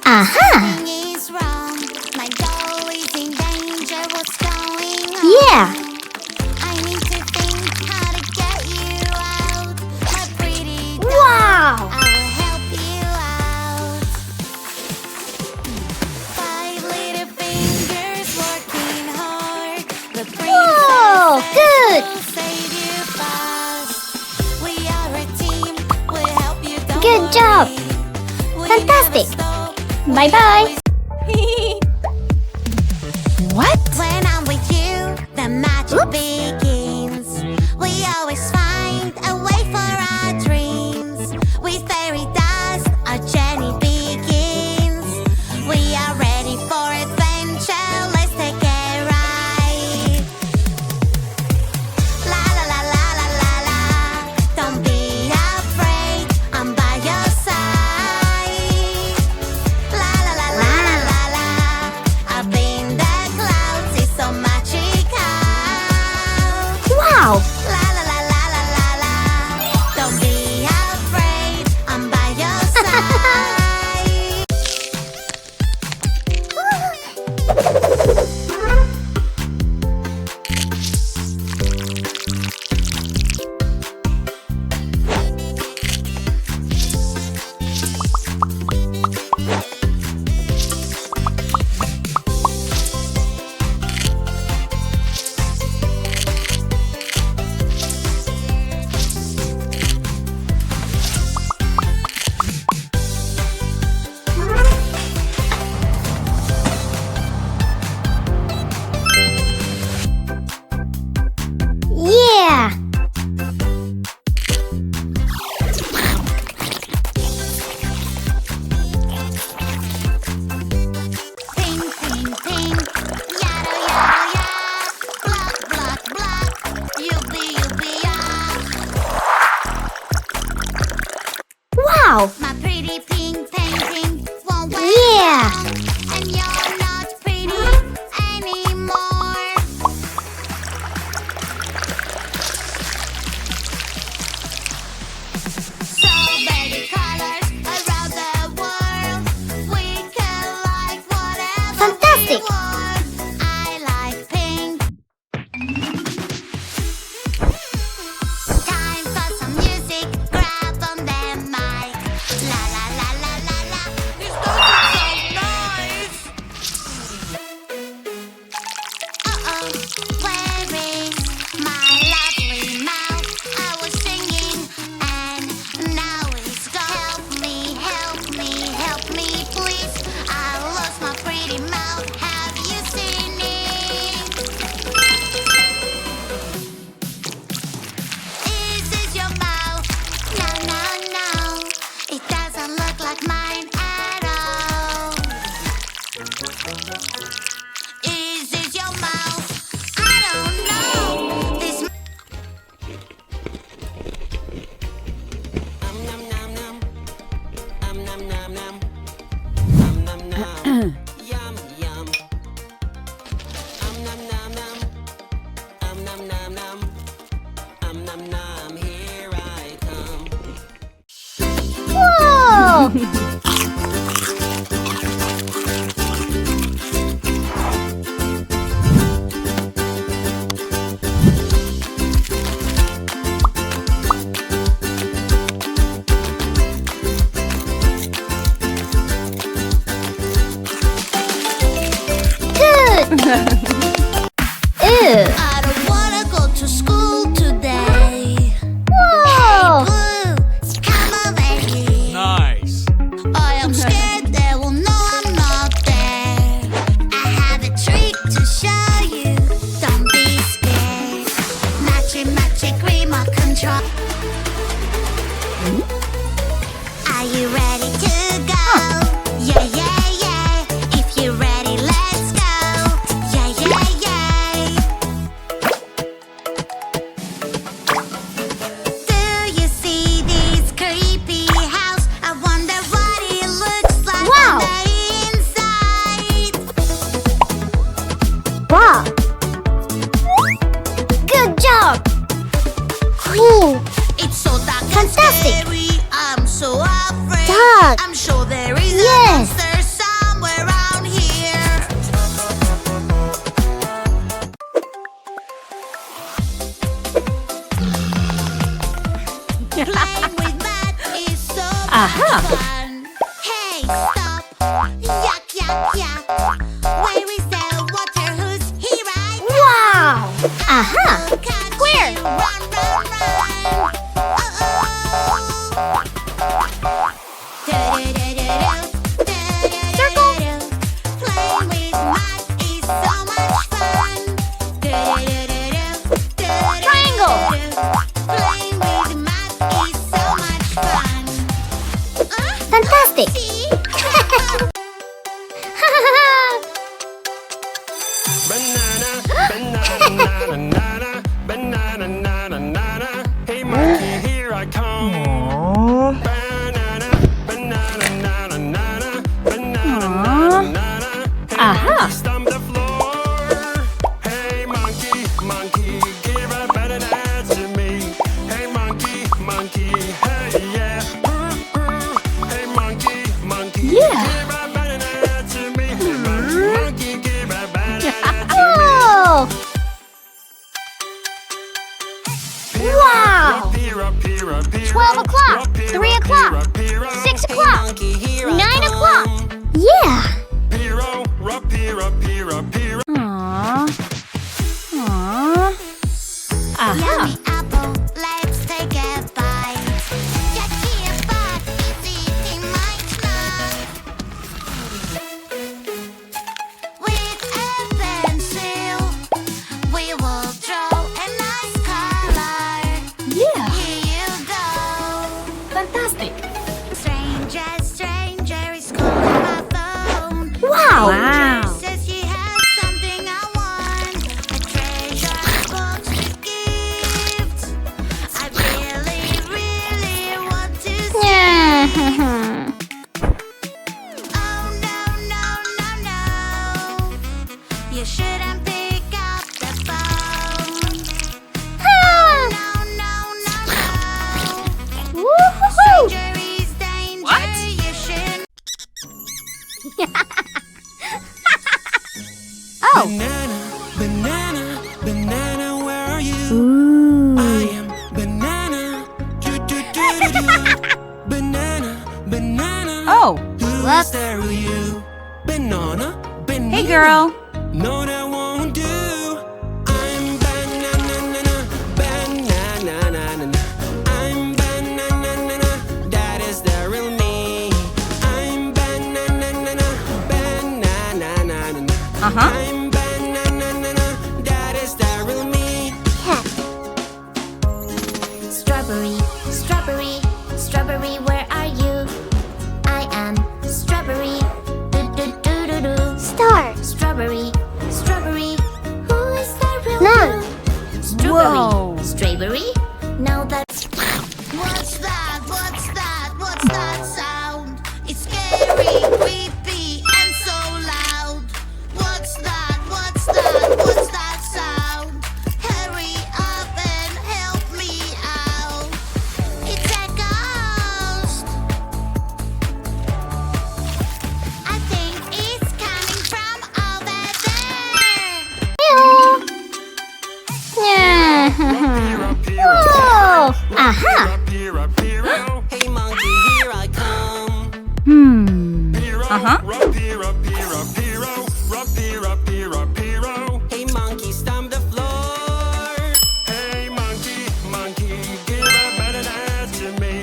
Aha! Is wrong. My doll is in danger. What's going on? Yeah! I need to think how to get you out. My pretty doll. Wow! I will help you out. 5 little fingers working hard. The Whoa! princess Good! will save you fast. We are a team. We'll help you. Don't Good job! worry. We Fantastic. never stop. Bye-bye! What? When I'm with you, the magic begins. We always find a way for our dreams. With fairy dust, our journey begins. We are ready for adventure. Let's take a ride. La la la la la la la. Don't be afraid. I'm by your side. La la la la la la la. Up in the clouds, it's so magical. Wow! La la la la la la la. Don't be afraid, I'm by your side. Yeah! Ping, ping, ping. Yada, yada, yada. Block, block, block. Yuppie, yuppie, yeah. Wow! My pretty pink painting won't wear Yeah! down, and you're not pretty anymore. So many colors around the world. We can like whatever Fantastic. we want. I like pink. Time for some music. Grab on the mic. La la la la la la. This doesn't sound nice. Uh-oh, where is my lovely mouth? I was singing and now it's gone. Help me, help me, help me, please. I lost my pretty mouth. Have you seen it? Is this your mouth? No, no, no. It doesn't look like mine at all. Is this your mouth? I don't know. This Whoa! Good! Ew! I don't wanna go to school today. Whoa! Blue, come over here. Nice. I am scared they will know I'm not there. I have a trick to show you. Don't be scared. Magic, magic remote control. Are you ready to go? Yeah, yeah, yeah. If you're ready, let's go. Yeah, yeah, yeah. Do you see this creepy house? I wonder what it looks like Wow. on the inside. Wow! Good job! Cool! It's so dark and Fantastic. scary. I'm so afraid. Dark. I'm sure there is Yes. a monster Playing with mud is so Aha. much fun. Hey, stop! Yuck, yuck, yuck! Where is the water hose? Here I come! Wow! Aha! I'll catch Where? you. Run, run, run! Circle. Playing with mud is so much fun. Triangle. Playing with mud is so much fun. Fantastic! See? Banana, banana, banana, banana, banana, banana. Hey monkey, here I come. Banana, banana, banana, banana, banana. Hey Aha. monkey, stomp the floor. Hey monkey, monkey, give a banana to me. Hey monkey, monkey, hey yeah. Hey monkey, monkey, Yeah. give a banana to me. Hey monkey, give a banana. Oh! Wow! 12 o'clock, 3 o'clock, 6 o'clock, 9 o'clock. Yeah! Aww. Aww. Aha. Yummy apple, let's take a bite. Yucky bug is eating my tongue. With a pencil, we will draw a nice color. Yeah. Here you go. Fantastic. Stranger, stranger is calling my phone. Wow! Wow. Says he has something I want. A treasure box with gifts. I really, really want to see. Yeah. Oh no, no, no, no. You shouldn't pick up the phone. No, no, no, no. Woo-hoo-hoo. Stranger is danger. What? You shouldn't. Oh! Banana, banana, banana, where are you? Ooh. I am banana. Do, do, do, do, do. Banana, banana. Oh. Who is Whoops. there with you? Banana, banana. Hey, girl. No, that won't do. I'm banana, banana. I'm banana, that is the real me. I'm banana, banana. Uh-huh. I'm banana, that is the real me. Strawberry, strawberry, strawberry, where are you? I am strawberry. Do do do do do. Star! Strawberry, strawberry. Who is the real None. you? Strawberry, Whoa. strawberry. Now that's. What's that? What's that? What's that sound? It's scary, creepy, and so loud. What's that? What's that? What's that sound? Hurry up and help me out. It's a ghost. I think it's coming from over there. Yeah. Whoa! Aha! Hey monkey, here I come. Uh-huh. Hey monkey, stomp the floor. Hey monkey, monkey, give a banana to me.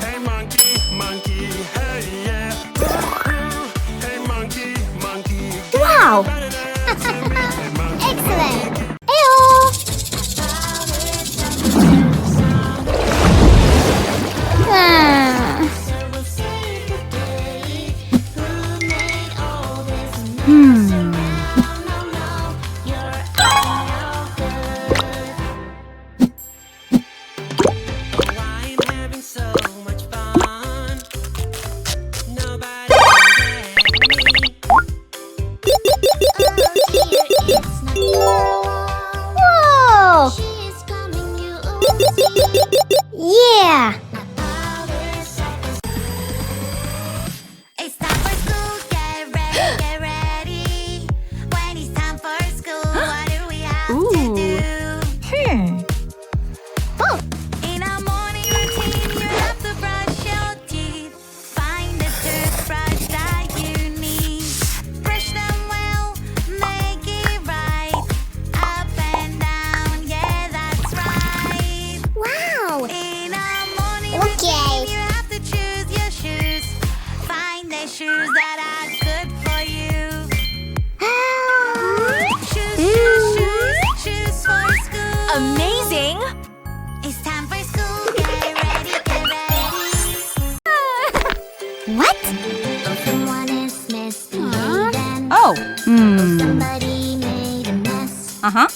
Hey monkey, monkey, hey yeah. Hey monkey, monkey, give Wow! a banana to me. Hey monkey, Excellent! Ew! Hmm. Somebody made a mess. Uh-huh.